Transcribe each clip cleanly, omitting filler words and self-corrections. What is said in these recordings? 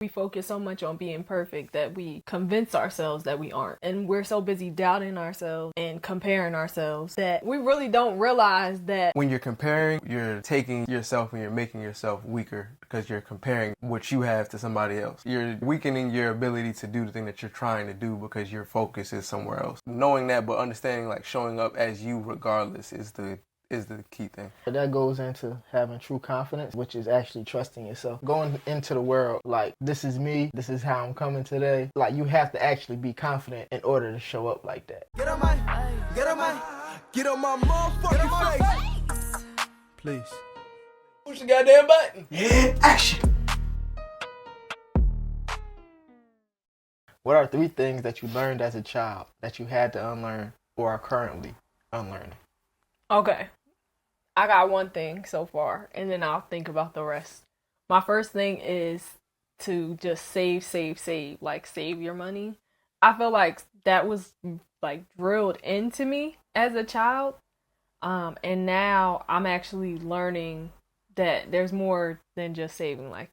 We focus so much on being perfect that we convince ourselves that we aren't. And we're so busy doubting ourselves and comparing ourselves that we really don't realize that when you're comparing, you're taking yourself and you're making yourself weaker because you're comparing what you have to somebody else. You're weakening your ability to do the thing that you're trying to do because your focus is somewhere else. Knowing that, but understanding like showing up as you regardless is the key thing. That goes into having true confidence, which is actually trusting yourself. Going into the world like, this is me, this is how I'm coming today. Like, you have to actually be confident in order to show up like that. Get on my motherfucking face. Please. Push the goddamn button. Action. What are 3 things that you learned as a child that you had to unlearn or are currently unlearning? okay, I got one thing so far, and then I'll think about the rest. My first thing is to just save, like save your money. I feel like that was like drilled into me as a child. And now I'm actually learning that there's more than just saving. Like,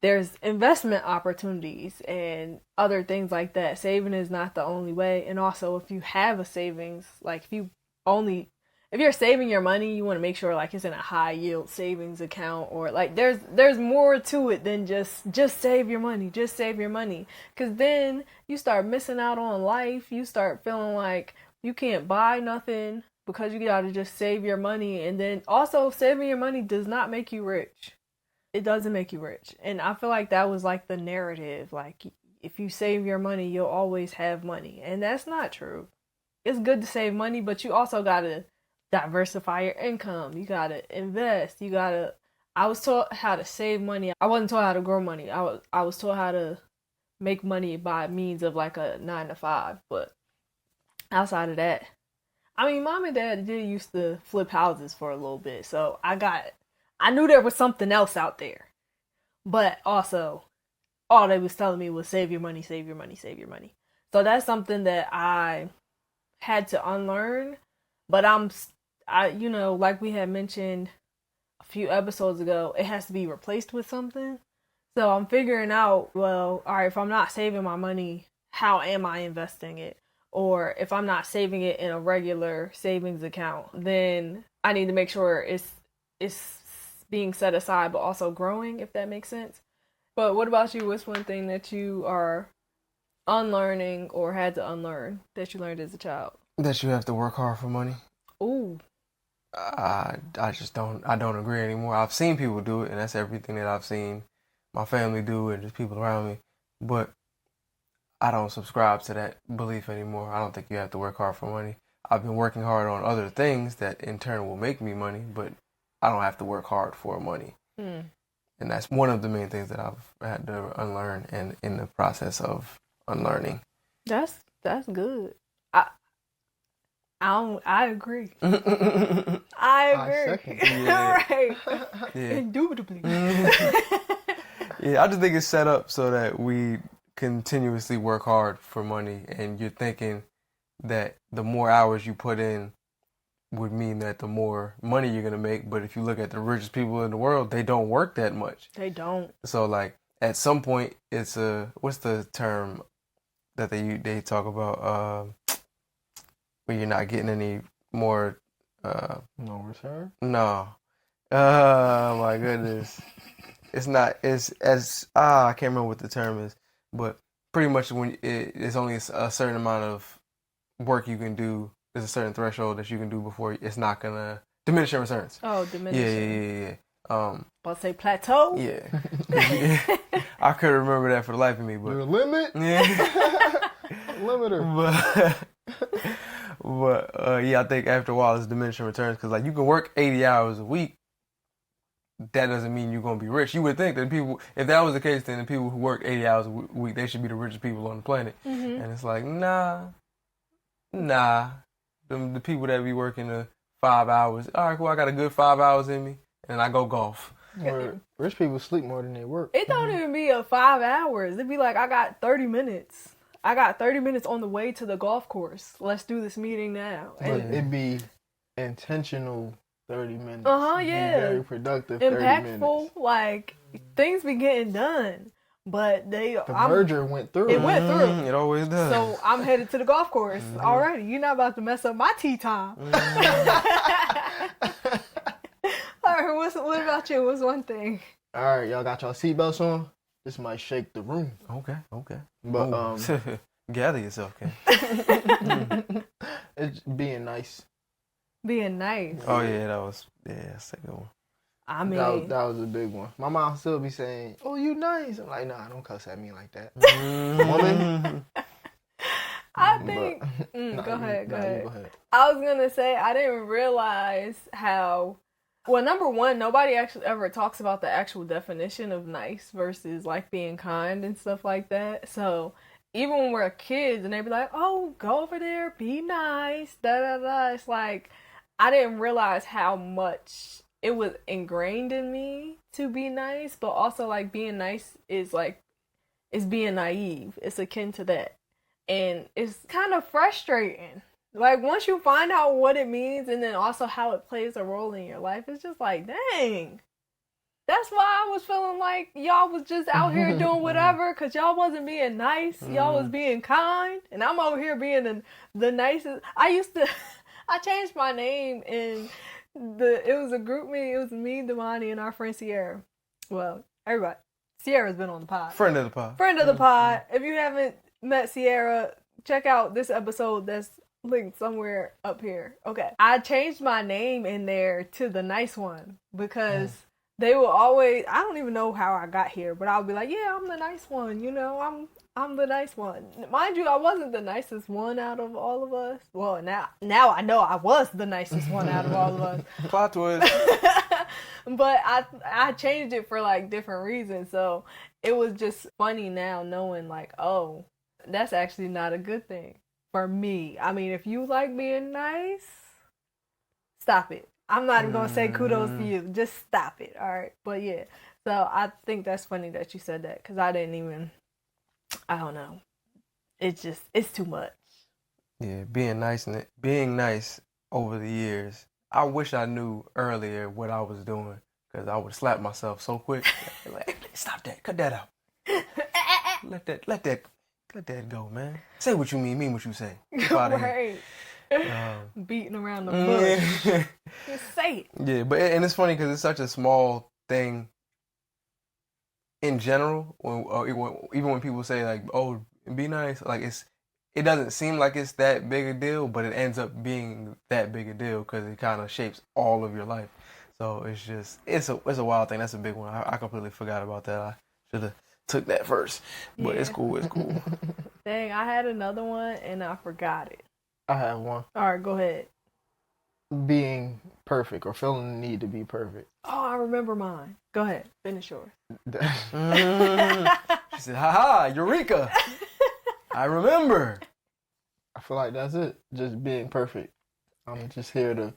there's investment opportunities and other things like that. Saving is not the only way. And also, if you have a savings, like if you're saving your money, you want to make sure like it's in a high yield savings account, or like there's more to it than just save your money, just save your money. Because then you start missing out on life. You start feeling like you can't buy nothing because you gotta just save your money. And then also, saving your money does not make you rich. It doesn't make you rich. And I feel like that was like the narrative. Like, if you save your money, you'll always have money. And that's not true. It's good to save money, but you also gotta diversify your income. You gotta invest. I was taught how to save money. I wasn't taught how to grow money. I was taught how to make money by means of like a 9-to-5. But outside of that, I mean, mom and dad did used to flip houses for a little bit, so I knew there was something else out there. But also, all they was telling me was save your money, save your money, save your money. So that's something that I had to unlearn. But like we had mentioned a few episodes ago, it has to be replaced with something. So I'm figuring out, well, all right, if I'm not saving my money, how am I investing it? Or if I'm not saving it in a regular savings account, then I need to make sure it's being set aside, but also growing, if that makes sense. But what about you? What's one thing that you are unlearning or had to unlearn that you learned as a child? That you have to work hard for money. Ooh. I don't agree anymore. I've seen people do it, and that's everything that I've seen my family do and just people around me. But I don't subscribe to that belief anymore. I don't think you have to work hard for money. I've been working hard on other things that in turn will make me money, but I don't have to work hard for money. And that's one of the main things that I've had to unlearn and in the process of unlearning. That's good. I agree. I agree. second. Yeah. Right. Yeah. Indubitably. Yeah, I just think it's set up so that we continuously work hard for money, and you're thinking that the more hours you put in would mean that the more money you're going to make. But if you look at the richest people in the world, they don't work that much. They don't. So like at some point it's what's the term that they talk about when you're not getting any more No return? no. Oh my goodness. I can't remember what the term is, but pretty much when it's only a certain amount of work you can do, there's a certain threshold that you can do before it's not gonna diminish your returns. Oh, diminishing. Yeah. About to say plateau? Yeah. I couldn't remember that for the life of me, but Your limit? yeah. Limiter. But yeah, I think after a while it's diminishing returns, because like you can work 80 hours a week. That doesn't mean you're gonna be rich. You would think that people, if that was the case, then the people who work 80 hours a week, they should be the richest people on the planet. Mm-hmm. And it's like, nah. The people that be working 5 hours, all right, cool, I got a good 5 hours in me, and I go golf. Rich people sleep more than they work. It don't even be 5 hours. It'd be like, I got 30 minutes. I got 30 minutes on the way to the golf course. Let's do this meeting now. But it'd be intentional 30 minutes. Yeah. Be very productive 30 minutes. Impactful, like, things be getting done. but The merger went through. It went through. It always does. So I'm headed to the golf course already. You're not about to mess up my tea time. All right, what about you? What's one thing? All right, y'all got y'all seatbelts on? This might shake the room. Okay. But gather yourself, Ken. it's being nice. Being nice. Oh yeah, that's a good one. I mean, that was a big one. My mom still be saying, "Oh, you nice." I'm like, "Nah, don't cuss at me like that, woman." I think. Go ahead. I was gonna say I didn't realize how. Well, number one, nobody actually ever talks about the actual definition of nice versus like being kind and stuff like that. So even when we're kids and they be like, "Oh, go over there, be nice," da da da. It's like I didn't realize how much it was ingrained in me to be nice, but also like being nice is being naive. It's akin to that. And it's kind of frustrating. Like once you find out what it means and then also how it plays a role in your life, it's just like, dang. That's why I was feeling like y'all was just out here doing whatever because y'all wasn't being nice. Y'all was being kind. And I'm over here being the nicest. I changed my name and it was a group meeting. It was me, Damani, and our friend Sierra. Well, everybody. Sierra's been on the pod. Friend of the pod. If you haven't met Sierra, check out this episode that's linked somewhere up here. Okay. I changed my name in there to the nice one because they will always, I don't even know how I got here, but I'll be like, yeah, I'm the nice one. You know, I'm the nice one. Mind you, I wasn't the nicest one out of all of us. Well, now I know I was the nicest one out of all of us. Plot twist. But I changed it for like different reasons. So it was just funny now knowing like, oh, that's actually not a good thing for me. I mean, if you like being nice, stop it. I'm not even going to say kudos to you. Just stop it. All right. But yeah. So I think that's funny that you said that because I don't know. It's too much. Yeah, being nice over the years. I wish I knew earlier what I was doing because I would slap myself so quick. Like, stop that. Cut that out. Let that go, man. Say what you mean what you say. Right. Beating around the bush. Just say it. Yeah, but and it's funny because it's such a small thing in general. Even when people say like, "Oh, be nice," like it doesn't seem like it's that big a deal, but it ends up being that big a deal because it kind of shapes all of your life. So it's a wild thing. That's a big one. I completely forgot about that. I should have took that first, but yeah. It's cool. Dang, I had another one and I forgot it. I have one. All right, go ahead. Being perfect or feeling the need to be perfect. Oh, I remember mine. Go ahead, finish yours. She said, "Ha, Eureka! I remember." I feel like that's it. Just being perfect. I'm just here to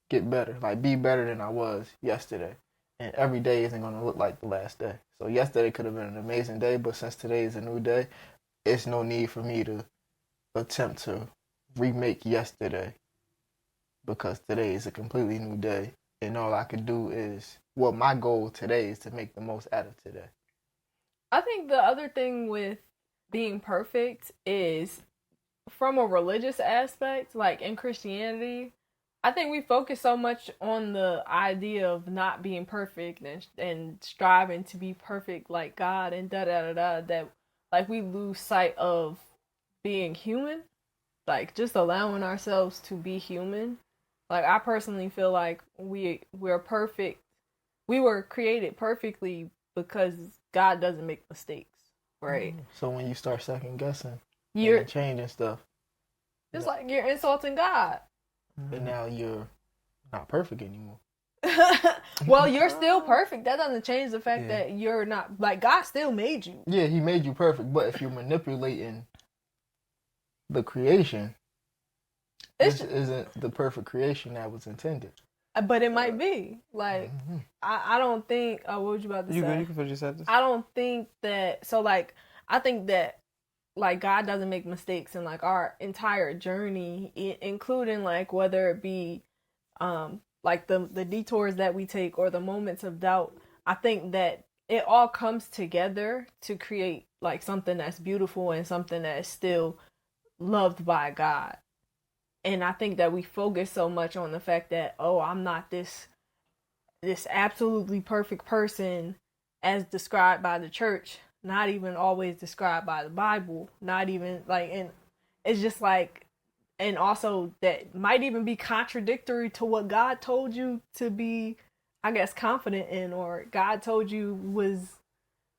get better, like be better than I was yesterday. And every day isn't going to look like the last day. So yesterday could have been an amazing day, but since today is a new day, it's no need for me to attempt to remake yesterday because today is a completely new day. And all I can do is, well, my goal today is to make the most out of today. I think the other thing with being perfect is from a religious aspect, like in Christianity, I think we focus so much on the idea of not being perfect and striving to be perfect like God and da-da-da-da that like we lose sight of being human, like just allowing ourselves to be human. Like I personally feel like we're perfect. We were created perfectly because God doesn't make mistakes, right? So when you start second guessing, you're changing stuff. It's like you're insulting God. And now you're not perfect anymore. Well, you're still perfect. That doesn't change the fact that you're not, like, God still made you. Yeah, he made you perfect. But if you're manipulating the creation, this isn't the perfect creation that was intended. But it might be. Like, I don't think, what was you about to say? You can finish your sentence. I don't think that, so, like, I think that, like, God doesn't make mistakes in, like, our entire journey, including, like, whether it be, like, the detours that we take or the moments of doubt. I think that it all comes together to create like something that's beautiful and something that's still loved by God. And I think that we focus so much on the fact that, oh, I'm not this absolutely perfect person as described by the church, not even always described by the Bible, not even like, and it's just like, and also that might even be contradictory to what God told you to be, I guess, confident in, or God told you was,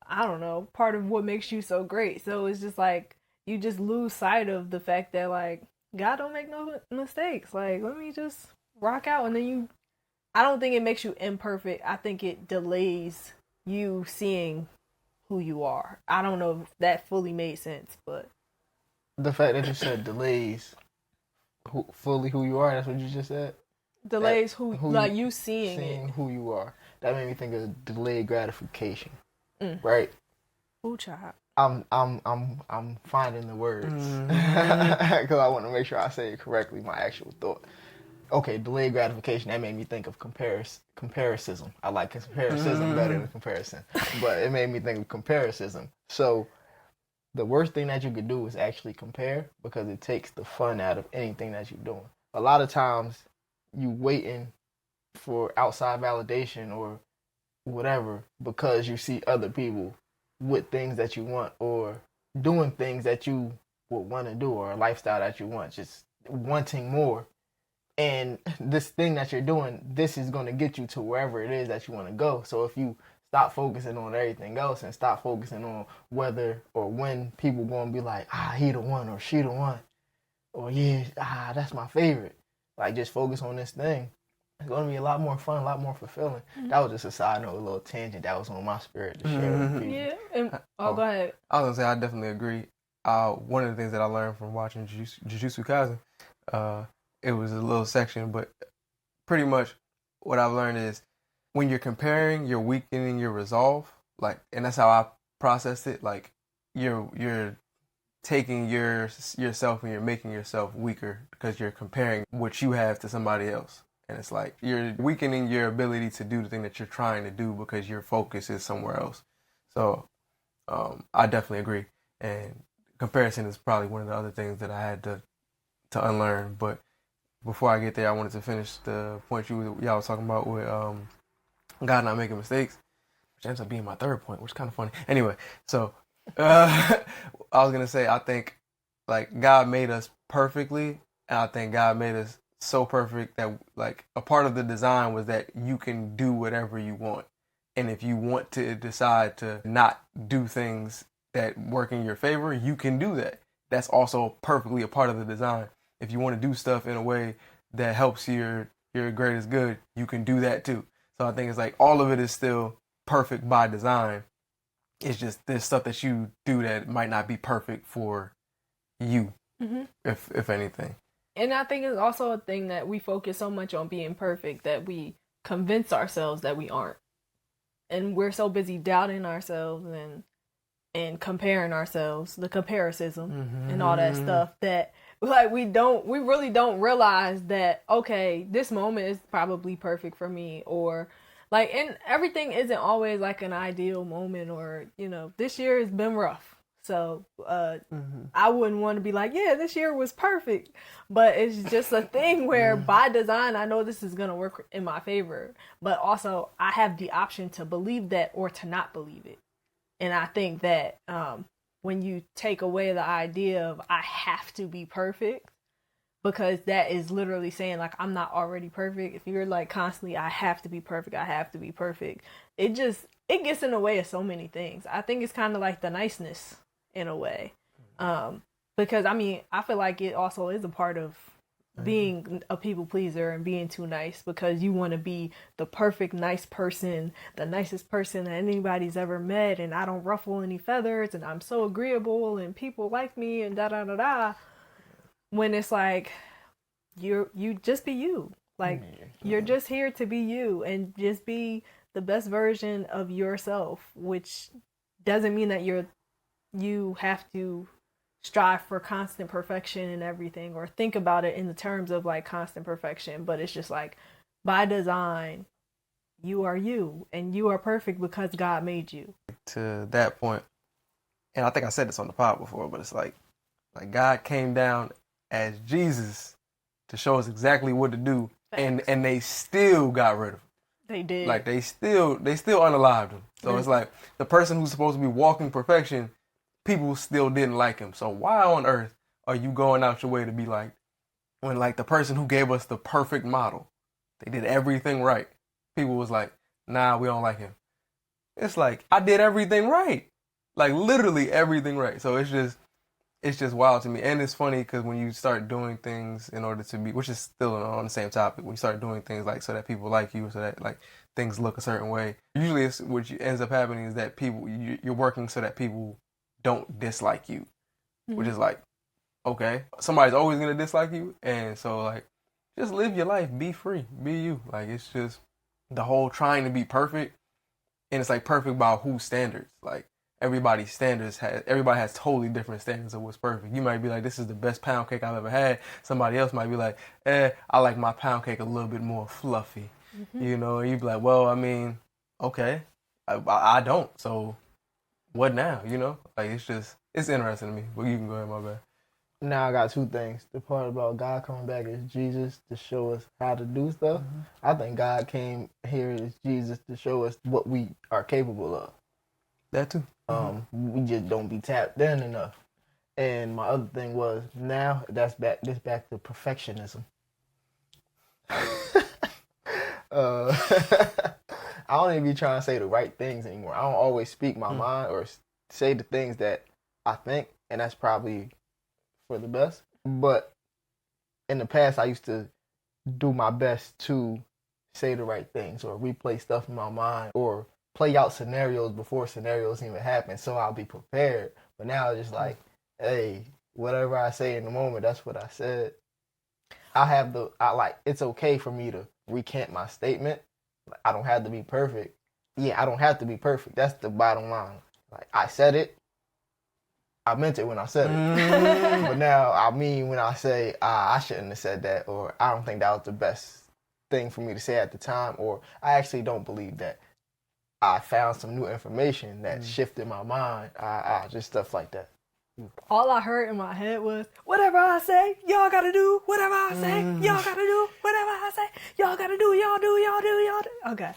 I don't know, part of what makes you so great. So it's just like you just lose sight of the fact that like God don't make no mistakes. Like, let me just rock out, and then you, I don't think it makes you imperfect. I think it delays you seeing who you are. I don't know if that fully made sense, but The fact that you said delays fully who you are, that's what you just said? delays That, who like you seeing it. who you are. That made me think of delayed gratification. Mm. Right? Ooh, child. I'm finding the words because I want to make sure I say it correctly. My actual thought. Okay, delayed gratification. That made me think of comparison. I like comparison better than comparison, but it made me think of comparison. So the worst thing that you could do is actually compare because it takes the fun out of anything that you're doing. A lot of times, you waiting for outside validation or whatever because you see other people with things that you want or doing things that you would want to do or a lifestyle that you want, just wanting more. And this thing that you're doing, this is going to get you to wherever it is that you want to go. So if you stop focusing on everything else and stop focusing on whether or when people going to be like, he the one or she the one, or yeah, that's my favorite. Like, just focus on this thing. It's going to be a lot more fun, a lot more fulfilling. Mm-hmm. That was just a side note, a little tangent that was on my spirit to share with people. Yeah. And, go ahead. I was going to say, I definitely agree. One of the things that I learned from watching Jujutsu Kaisen, it was a little section, but pretty much what I've learned is when you're comparing, you're weakening your resolve. Like, and that's how I processed it. Like, you're taking yourself and you're making yourself weaker because you're comparing what you have to somebody else. And it's like you're weakening your ability to do the thing that you're trying to do because your focus is somewhere else. So I definitely agree. And comparison is probably one of the other things that I had to unlearn. But before I get there, I wanted to finish the point y'all was talking about with God not making mistakes, which ends up being my third point, which is kind of funny. Anyway, so I was going to say, I think like God made us perfectly, and I think God made us so perfect that like a part of the design was that you can do whatever you want. And if you want to decide to not do things that work in your favor, you can do that. That's also perfectly a part of the design. If you want to do stuff in a way that helps your greatest good, you can do that too. So I think it's like all of it is still perfect by design. It's just there's stuff that you do that might not be perfect for you, if anything. And I think it's also a thing that we focus so much on being perfect that we convince ourselves that we aren't. And we're so busy doubting ourselves and comparing ourselves, the comparison and all that stuff, that like we really don't realize that, okay, this moment is probably perfect for me, or like, and everything isn't always like an ideal moment, or, you know, this year has been rough. So I wouldn't want to be like, yeah, this year was perfect. But it's just a thing where by design, I know this is going to work in my favor. But also I have the option to believe that or to not believe it. And I think that when you take away the idea of I have to be perfect, because that is literally saying like I'm not already perfect. If you're like constantly I have to be perfect, it gets in the way of so many things. I think it's kind of like the niceness in a way, because I mean I feel like it also is a part of being a people pleaser and being too nice, because you want to be the perfect nice person, the nicest person that anybody's ever met, and I don't ruffle any feathers, and I'm so agreeable and people like me, and da da da da. When it's like you just be you. Like you're just here to be you and just be the best version of yourself, which doesn't mean that you have to strive for constant perfection and everything, or think about it in the terms of like constant perfection, but it's just like by design you are you, and you are perfect because God made you. To that point, and I think I said this on the pod before, but it's like God came down as Jesus to show us exactly what to do, and they still got rid of him. They did. Like they still unalived him. So it's like the person who's supposed to be walking perfection, people still didn't like him. So why on earth are you going out your way to be like, when like the person who gave us the perfect model, they did everything right. People was like, nah, we don't like him. It's like, I did everything right. Like literally everything right. So it's just wild to me. And it's funny because when you start doing things in order to be, which is still on the same topic, when you start doing things like so that people like you, so that like things look a certain way, usually it's what ends up happening is that people, you're working so that people don't dislike you, which is like, okay, somebody's always going to dislike you. And so like, just live your life, be free, be you. Like it's just the whole trying to be perfect. And it's like perfect by whose standards? Like everybody has totally different standards of what's perfect. You might be like, this is the best pound cake I've ever had. Somebody else might be like, I like my pound cake a little bit more fluffy. You know, and you'd be like, well, I mean, okay, I don't. So what now? You know, like it's interesting to me. But you can go ahead, my bad. Now I got two things. The part about God coming back as Jesus to show us how to do stuff. I think God came here as Jesus to show us what we are capable of. That too. We just don't be tapped in enough. And my other thing was, now that's back to perfectionism. I don't even be trying to say the right things anymore. I don't always speak my mind or say the things that I think, and that's probably for the best. But in the past, I used to do my best to say the right things or replay stuff in my mind or play out scenarios before scenarios even happen, so I'll be prepared. But now it's just like, hey, whatever I say in the moment, that's what I said. It's okay for me to recant my statement. I don't have to be perfect. Yeah, I don't have to be perfect. That's the bottom line. Like, I said it. I meant it when I said it. But now I mean when I say, I shouldn't have said that, or I don't think that was the best thing for me to say at the time, or I actually don't believe that. I found some new information that shifted my mind. Just stuff like that. All I heard in my head was, whatever I say, y'all gotta do. Whatever I say, y'all gotta do. Whatever I say, y'all gotta do. Y'all do, y'all do, y'all do. Okay.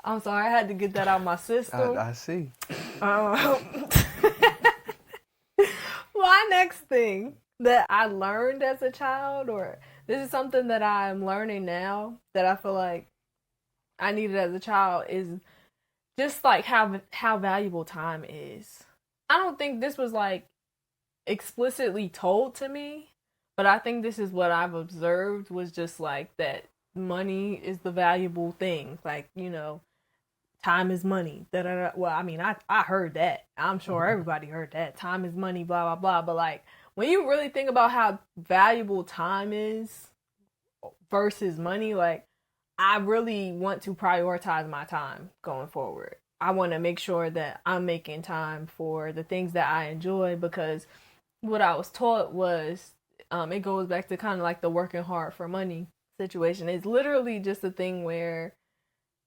I'm sorry, I had to get that out of my system. I see. My next thing that I learned as a child, or this is something that I'm learning now that I feel like I needed as a child, is just like how valuable time is. I don't think this was like explicitly told to me, but I think this is what I've observed, was just like that money is the valuable thing. Like, you know, time is money. Well, I mean, I heard that. I'm sure everybody heard that. Time is money, blah, blah, blah. But like, when you really think about how valuable time is versus money, like, I really want to prioritize my time going forward. I want to make sure that I'm making time for the things that I enjoy, because what I was taught was, it goes back to kind of like the working hard for money situation. It's literally just a thing where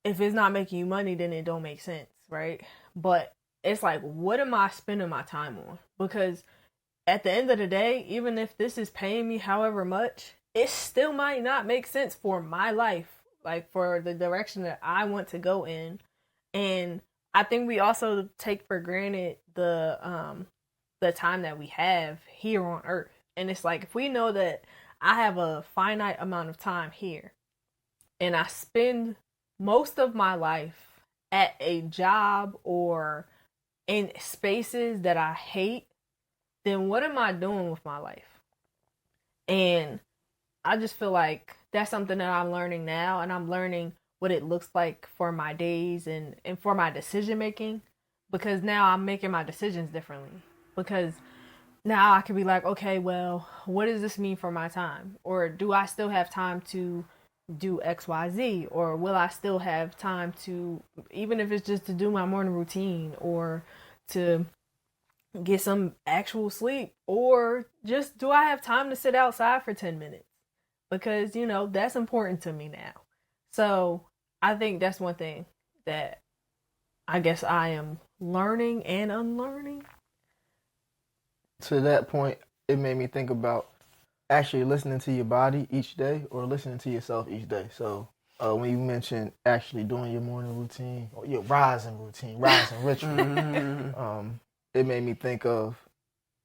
if it's not making you money, then it don't make sense, right? But it's like, what am I spending my time on? Because at the end of the day, even if this is paying me however much, it still might not make sense for my life, like for the direction that I want to go in. And I think we also take for granted the time that we have here on Earth. And it's like, if we know that I have a finite amount of time here, and I spend most of my life at a job or in spaces that I hate, then what am I doing with my life? And I just feel like that's something that I'm learning now, and I'm learning what it looks like for my days and for my decision making, because now I'm making my decisions differently. Because now I can be like, okay, well, what does this mean for my time? Or do I still have time to do XYZ? Or will I still have time to, even if it's just to do my morning routine, or to get some actual sleep, or just do I have time to sit outside for 10 minutes? Because, you know, that's important to me now. So I think that's one thing that I guess I am learning and unlearning. To that point, it made me think about actually listening to your body each day or listening to yourself each day. So when you mentioned actually doing your morning routine or your rising ritual, it made me think of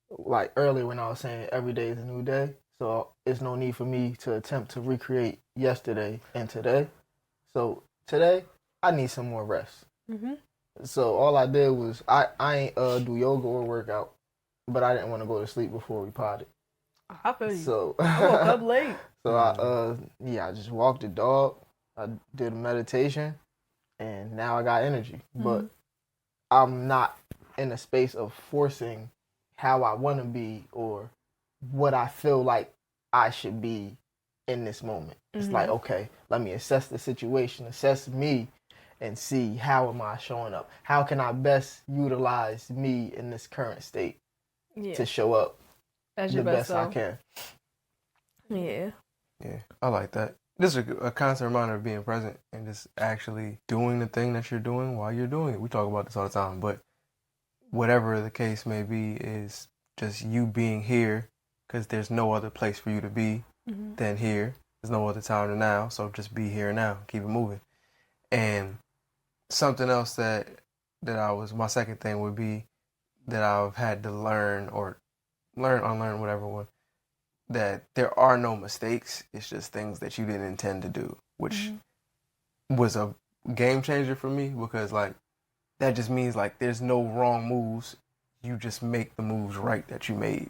like earlier when I was saying every day is a new day. So it's no need for me to attempt to recreate yesterday and today. So today I need some more rest. Mm-hmm. So all I did was I ain't do yoga or workout, but I didn't want to go to sleep before we potted. I feel you. So I woke up late. So I just walked the dog. I did a meditation, and now I got energy. But I'm not in a space of forcing how I want to be or what I feel like I should be in this moment. It's like, okay, let me assess the situation, assess me, and see how am I showing up. How can I best utilize me in this current state to show up as the your best I self. can. Yeah. Yeah, I like that. This is a constant reminder of being present and just actually doing the thing that you're doing while you're doing it. We talk about this all the time, but whatever the case may be is just you being here because there's no other place for you to be than here. There's no other time than now, so just be here now. Keep it moving. And something else that my second thing would be that I've had to learn or unlearn, whatever one, that there are no mistakes. It's just things that you didn't intend to do, which was a game changer for me because like that just means like there's no wrong moves. You just make the moves right that you made.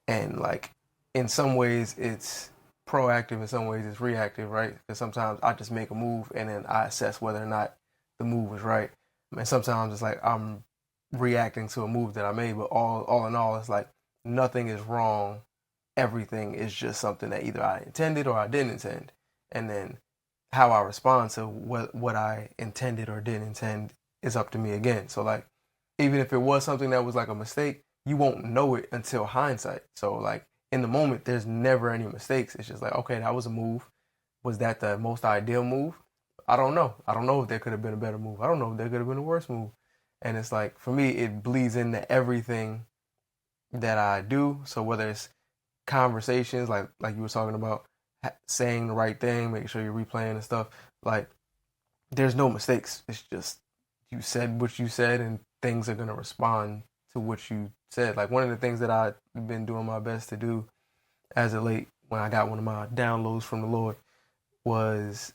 And like in some ways it's proactive, in some ways it's reactive, right? Because sometimes I just make a move and then I assess whether or not the move was right. And sometimes it's like I'm reacting to a move that I made, but all in all, it's like nothing is wrong. Everything is just something that either I intended or I didn't intend. And then how I respond to what I intended or didn't intend is up to me again. So like, even if it was something that was like a mistake, you won't know it until hindsight. So like in the moment, there's never any mistakes. It's just like, okay, that was a move. Was that the most ideal move? I don't know. I don't know if there could have been a better move. I don't know if there could have been a worse move. And it's like, for me, it bleeds into everything that I do. So whether it's conversations, like you were talking about, saying the right thing, making sure you're replaying and stuff, like there's no mistakes. It's just you said what you said and things are going to respond to what you said. Like one of the things that I've been doing my best to do as of late when I got one of my downloads from the Lord was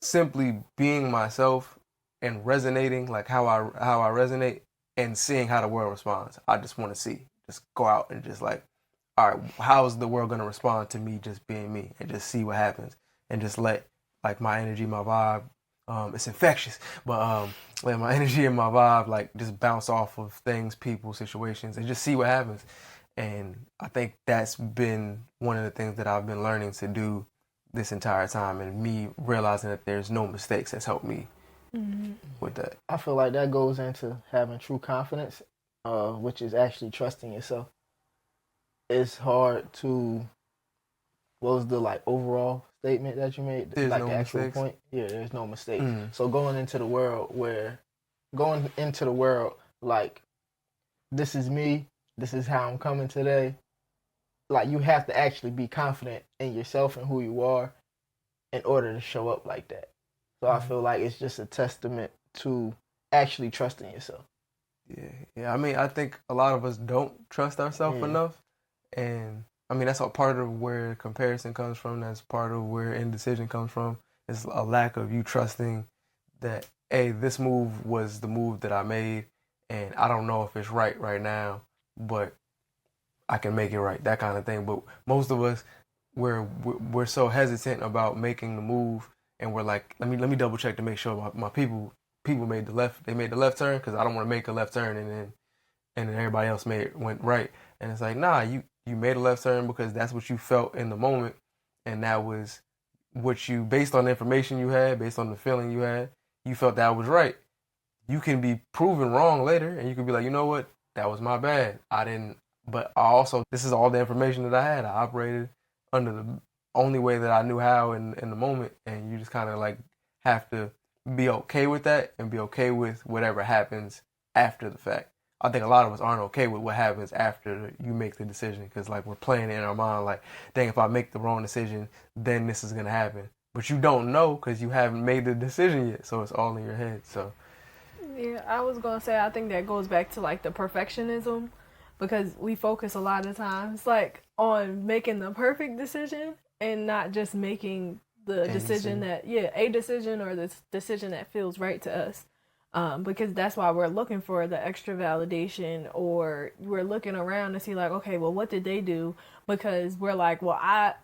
simply being myself and resonating like how I resonate and seeing how the world responds. I just want to just go out and just like, all right, how is the world going to respond to me just being me, and just see what happens and just let like my energy, my vibe, it's infectious, but let my energy and my vibe like just bounce off of things, people, situations, and just see what happens. And I think that's been one of the things that I've been learning to do this entire time, and me realizing that there's no mistakes has helped me with that. I feel like that goes into having true confidence, which is actually trusting yourself. It's hard to. What was the like overall statement that you made? There's like no the actual mistakes. point. Yeah, there's no mistakes. So going into the world like this is me. This is how I'm coming today. Like you have to actually be confident in yourself and who you are in order to show up like that. So I feel like it's just a testament to actually trusting yourself. Yeah. I mean, I think a lot of us don't trust ourselves enough, and I mean that's a part of where comparison comes from. That's part of where indecision comes from. It's a lack of you trusting that, hey, this move was the move that I made, and I don't know if it's right now, but I can make it right. That kind of thing. But most of us, we're so hesitant about making the move, and we're like, let me double check to make sure my people made the left turn, because I don't want to make a left turn and then everybody else went right. And it's like, nah, you made a left turn because that's what you felt in the moment, and that was what you, based on the information you had, based on the feeling you had, you felt that was right. You can be proven wrong later, and you can be like, you know what, that was my bad. But this is all the information that I had. I operated under the only way that I knew how in the moment, and you just kind of like have to be okay with that and be okay with whatever happens after the fact. I think a lot of us aren't okay with what happens after you make the decision because, like, we're playing it in our mind, like, dang, if I make the wrong decision, then this is going to happen. But you don't know because you haven't made the decision yet, so it's all in your head. So, yeah, I was gonna say I think that goes back to like the perfectionism because we focus a lot of times like on making the perfect decision and not just making the decision that a decision or the decision that feels right to us. Because that's why we're looking for the extra validation or we're looking around to see like, okay, well, what did they do? Because we're like, well, a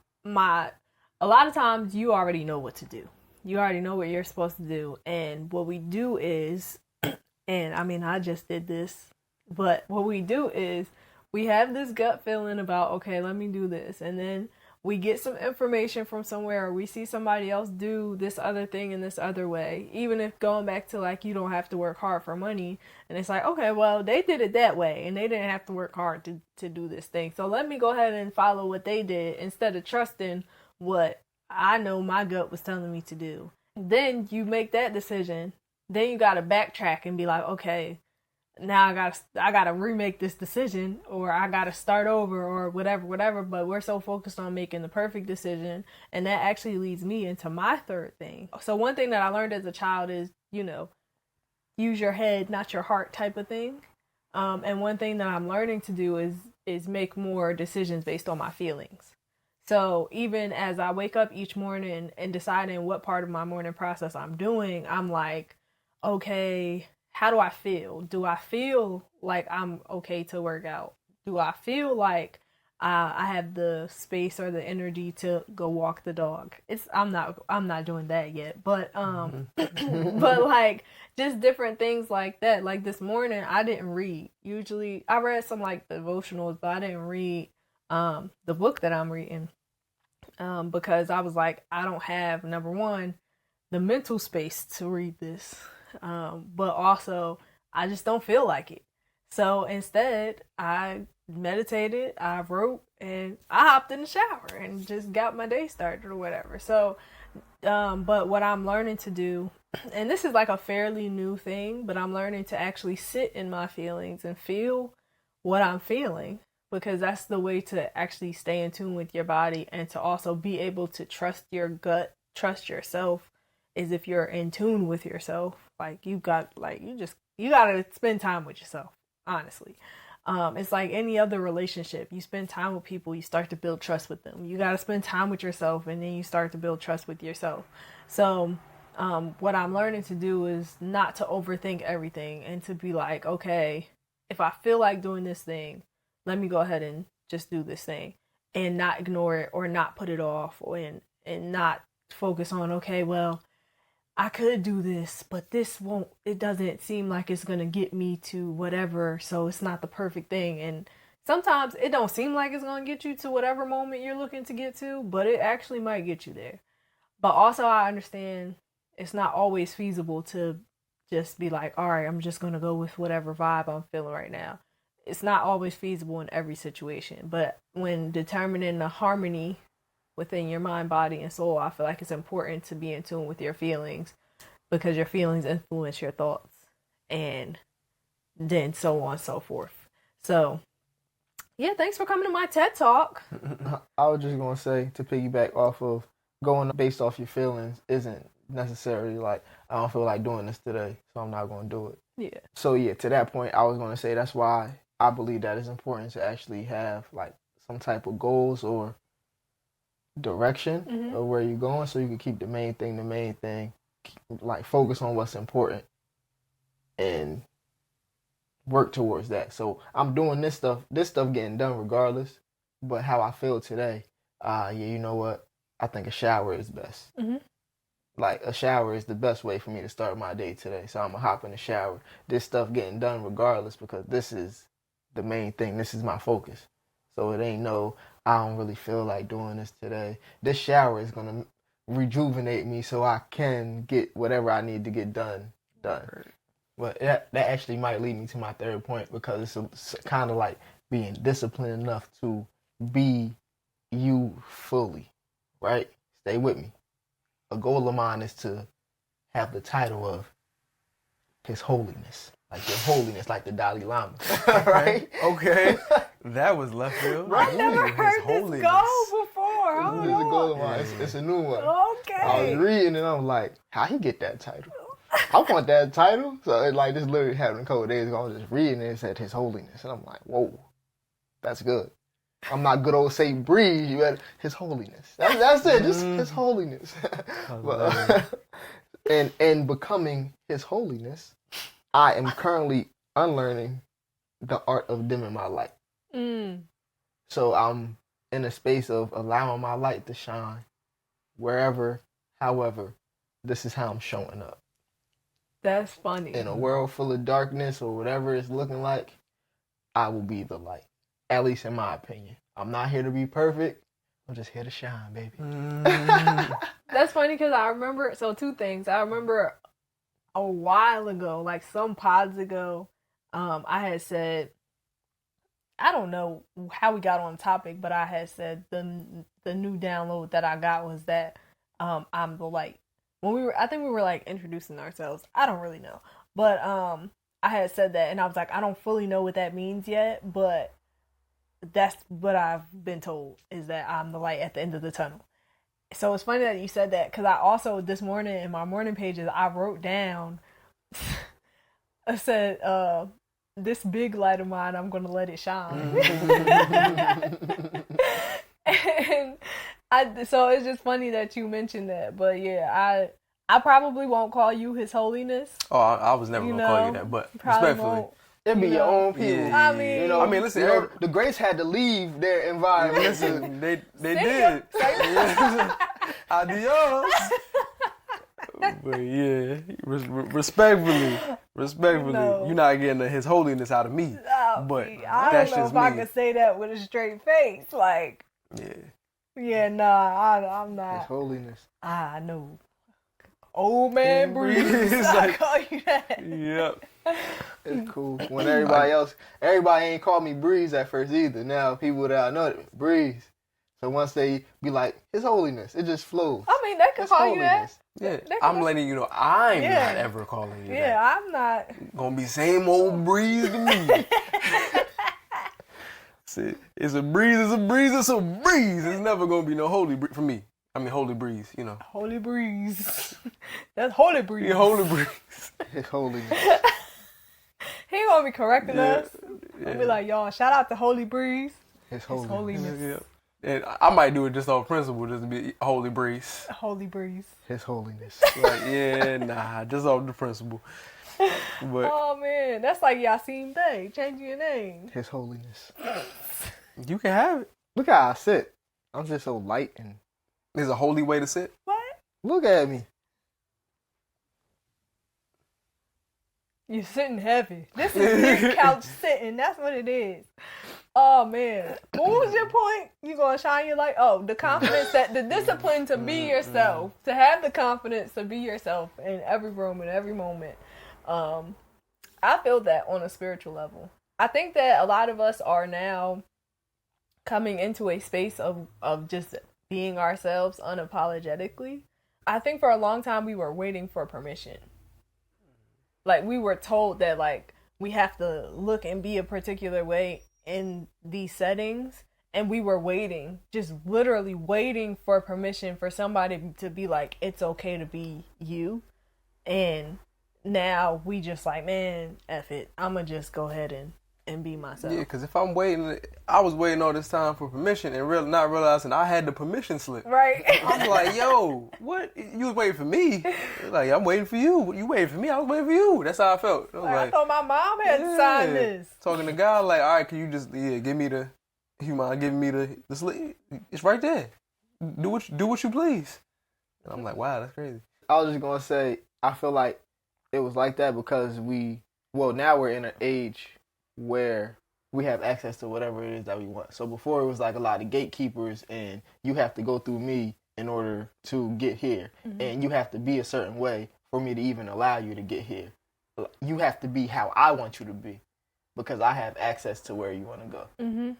lot of times you already know what to do. You already know what you're supposed to do. And what we do is, and I mean, I just did this, but what we do is we have this gut feeling about, okay, let me do this. And then we get some information from somewhere or we see somebody else do this other thing in this other way. Even if going back to like, you don't have to work hard for money. And it's like, okay, well, they did it that way and they didn't have to work hard to do this thing. So let me go ahead and follow what they did instead of trusting what I know my gut was telling me to do. Then you make that decision. Then you got to backtrack and be like, okay, now I gotta remake this decision or I gotta start over or whatever. But we're so focused on making the perfect decision, and that actually leads me into my third thing. So one thing that I learned as a child is, use your head, not your heart type of thing. And one thing that I'm learning to do is make more decisions based on my feelings. So even as I wake up each morning and deciding what part of my morning process I'm doing, I'm like, okay, how do I feel? Do I feel like I'm okay to work out? Do I feel like I have the space or the energy to go walk the dog? I'm not doing that yet, but but like just different things like that. Like this morning, I didn't read. Usually, I read some like devotionals, but I didn't read the book that I'm reading because I was like, I don't have number one the mental space to read this. But also, I just don't feel like it. So instead, I meditated, I wrote, and I hopped in the shower and just got my day started or whatever. So, but what I'm learning to do, and this is like a fairly new thing, but I'm learning to actually sit in my feelings and feel what I'm feeling because that's the way to actually stay in tune with your body and to also be able to trust your gut, trust yourself is if you're in tune with yourself. Like you gotta spend time with yourself, honestly. It's like any other relationship. You spend time with people, you start to build trust with them. You gotta spend time with yourself and then you start to build trust with yourself. So what I'm learning to do is not to overthink everything and to be like, okay, if I feel like doing this thing, let me go ahead and just do this thing and not ignore it or not put it off and not focus on, okay, well, I could do this, but it doesn't seem like it's going to get me to whatever, so it's not the perfect thing. And sometimes it don't seem like it's going to get you to whatever moment you're looking to get to, but it actually might get you there. But also I understand it's not always feasible to just be like, all right, I'm just going to go with whatever vibe I'm feeling right now. It's not always feasible in every situation, but when determining the harmony within your mind, body, and soul, I feel like it's important to be in tune with your feelings because your feelings influence your thoughts and then so on and so forth. So, yeah, thanks for coming to my TED Talk. I was just going to say, to piggyback off of going based off your feelings isn't necessarily like, I don't feel like doing this today, so I'm not going to do it. Yeah. So, yeah, to that point, I was going to say that's why I believe that it's important to actually have like some type of goals or direction of where you're going so you can keep the main thing, like focus on what's important and work towards that. So I'm doing this stuff getting done regardless, but how I feel today, you know what? I think a shower is best. Like a shower is the best way for me to start my day today. So I'm gonna hop in the shower. This stuff getting done regardless because this is the main thing. This is my focus. So it ain't no, I don't really feel like doing this today. This shower is going to rejuvenate me so I can get whatever I need to get done. But that actually might lead me to my third point because it's kind of like being disciplined enough to be you fully, right? Stay with me. A goal of mine is to have the title of His Holiness. Like Your Holiness, like the Dalai Lama. Right? Okay. That was left field. Right. I never His heard holiness. this goal before. Hold This is a goal on. of mine. It's a new one. Okay. I was reading and I'm like, how he get that title? I want that title. So it, like this literally happened a couple of days ago. I was just reading and it said His Holiness. And I'm like, whoa, that's good. I'm not good old Saint Breeze. You had His Holiness. That's it. Just His Holiness. But, and becoming His Holiness, I am currently unlearning the art of dimming my light. So I'm in a space of allowing my light to shine wherever, however, this is how I'm showing up. That's funny. In a world full of darkness or whatever it's looking like, I will be the light. At least in my opinion. I'm not here to be perfect. I'm just here to shine, baby. That's funny because I remember, so two things. I remember a while ago, like some pods ago, I had said, I don't know how we got on topic, but I had said the new download that I got was that I'm the light. When I think we were like introducing ourselves. I don't really know, but I had said that, and I was like, I don't fully know what that means yet, but that's what I've been told is that I'm the light at the end of the tunnel. So it's funny that you said that because I also this morning in my morning pages I wrote down. I said, "This big light of mine, I'm gonna let it shine." And so it's just funny that you mentioned that. But yeah, I probably won't call you His Holiness. Oh, I was never gonna call you that, but respectfully. Won't. It be your own people. Yeah. I mean, You know, listen, the Grace had to leave their environment. Listen, they See did. ya. Adios. But yeah, respectfully, No. you're not getting His Holiness out of me. But I that's don't know just if I me. can say that with a straight face. Like, Yeah. I'm His not. Holiness. I know. Old man Breeze. Breeze. It's I like- call you that. Yep. It's cool. When everybody ain't called me Breeze at first either. Now people that I know, Breeze. So once they be like, His Holiness, it just flows. I mean, they can His call you that. Holiness. Yeah. They can I'm listen. letting you know I'm Yeah. not ever calling you Yeah, that. I'm not. Gonna be same old Breeze to me. See, it's a breeze, it's a breeze, it's a breeze. It's never gonna be no holy breeze for me. I mean, holy breeze, you know. Holy Breeze. That's Holy Breeze. Yeah, holy breeze. His Holiness. He gonna be correcting Yeah. us. I'll be like, y'all, shout out to Holy Breeze. His His Holiness. holiness. Yeah. And I might do it just on principle, just to be holy breeze. Holy Breeze. His Holiness. Like, yeah, nah, just off the principle. But Oh man, that's like Yasin Day, changing your name. His Holiness. you can have it. Look how I sit. I'm just so light and There's a holy way to sit. What? look at me. You're sitting heavy. This is big couch sitting. That's what it is. Oh man, what was your point? You gonna shine your light? Oh, the confidence that the discipline to be yourself, to have the confidence to be yourself in every room and every moment. I feel that on a spiritual level. I think that a lot of us are now coming into a space of just being ourselves unapologetically. I think for a long time we were waiting for permission. Like we were told that like we have to look and be a particular way in these settings, and we were waiting, just literally waiting for permission for somebody to be like, it's okay to be you. And now we just like, man, F it, I'ma just go ahead and be myself. Yeah, because if I'm waiting, I was waiting all this time for permission and not realizing I had the permission slip. Right. I'm like, yo, what? You was waiting for me? Like, I'm waiting for you. You waiting for me? I was waiting for you. That's how I felt. I was I thought my mom had to sign this. Talking to God, like, all right, can you just give me the? You mind giving me the slip? It's right there. Do what you please. And I'm like, wow, that's crazy. I was just gonna say, I feel like it was like that because now we're in an age where we have access to whatever it is that we want. So before it was like a lot of gatekeepers and you have to go through me in order to get here. Mm-hmm. And you have to be a certain way for me to even allow you to get here. You have to be how I want you to be because I have access to where you want to go. Mm-hmm.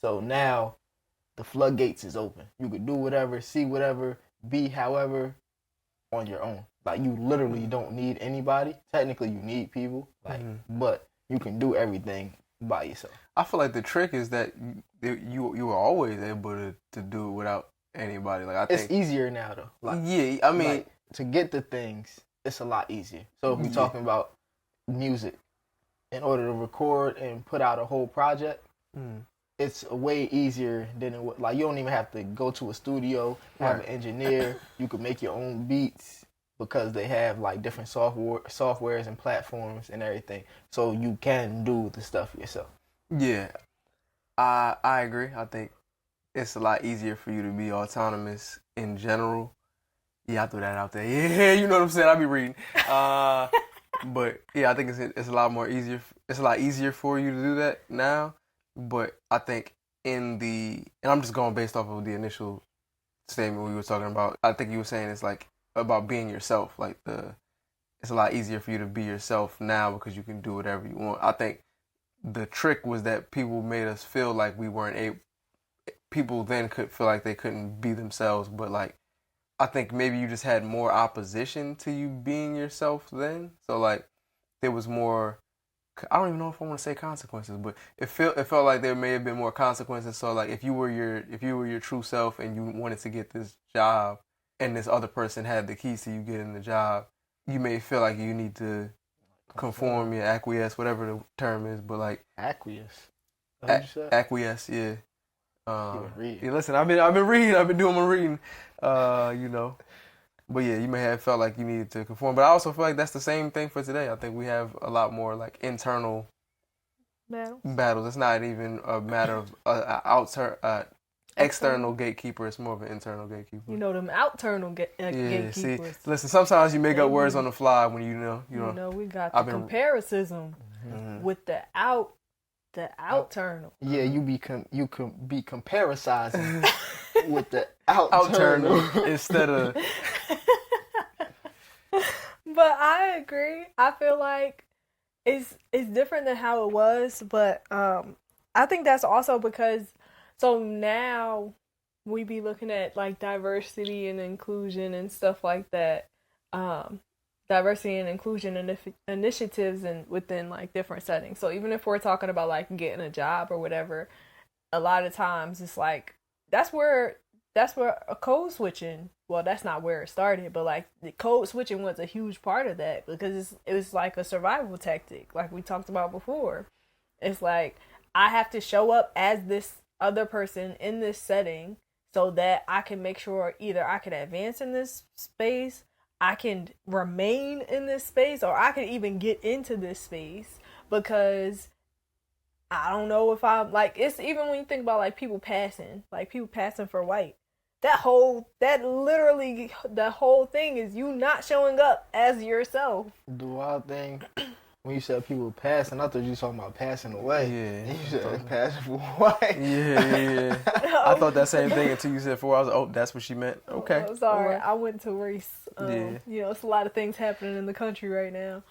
So now the floodgates is open. You could do whatever, see whatever, be however on your own. Like, you literally don't need anybody. Technically, you need people, like, but you can do everything by yourself. I feel like the trick is that you were always able to do it without anybody. Like, I think It's easier now, though. Like, yeah, I mean, like, to get the things, it's a lot easier. So if we're talking about music, in order to record and put out a whole project, it's way easier than it would. Like, you don't even have to go to a studio, have an engineer. You can make your own beats because they have like different softwares and platforms and everything. So you can do the stuff yourself. Yeah, I agree. I think it's a lot easier for you to be autonomous in general. Yeah, I threw that out there. Yeah, you know what I'm saying. I be reading. But yeah, I think it's a lot more easier. It's a lot easier for you to do that now. But I think and I'm just going based off of the initial statement we were talking about. I think you were saying it's like about being yourself. Like it's a lot easier for you to be yourself now because you can do whatever you want. I think the trick was that people made us feel like we weren't able. People then could feel like they couldn't be themselves, but like I think maybe you just had more opposition to you being yourself then. So like there was more. I don't even know if I want to say consequences, but it felt like there may have been more consequences. So like if you were your true self and you wanted to get this job, and this other person had the keys to you getting the job, you may feel like you need to conform, acquiesce, whatever the term is. But like Acquiesce. Acquiesce, yeah. Yeah, listen, I've been reading. I've been doing my reading. You know. But yeah, you may have felt like you needed to conform. But I also feel like that's the same thing for today. I think we have a lot more like internal battles. It's not even a matter of external gatekeeper. It's more of an internal gatekeeper. You know them outternal gatekeepers. See, listen, sometimes you make up words on the fly when you know. You know, we got the comparison with the outternal. Yeah, you can be comparisizing with the outternal instead of. But I agree. I feel like it's different than how it was, but I think that's also because so now we be looking at like diversity and inclusion and stuff like that. Diversity and inclusion initiatives and within like different settings. So even if we're talking about like getting a job or whatever, a lot of times it's like that's where a code switching. Well, that's not where it started, but like the code switching was a huge part of that because it was like a survival tactic, like we talked about before. It's like I have to show up as this other person in this setting so that I can make sure either I can advance in this space, I can remain in this space, or I can even get into this space because I don't know if I'm like, it's even when you think about like people passing for white. The whole thing is you not showing up as yourself. The wild thing, when you said people passing, I thought you were talking about passing away. Yeah. You said passing for white. Yeah. I thought that same thing until you said 4 hours. Oh, that's what she meant. Okay. I'm sorry. Right. I went to race. You know, it's a lot of things happening in the country right now.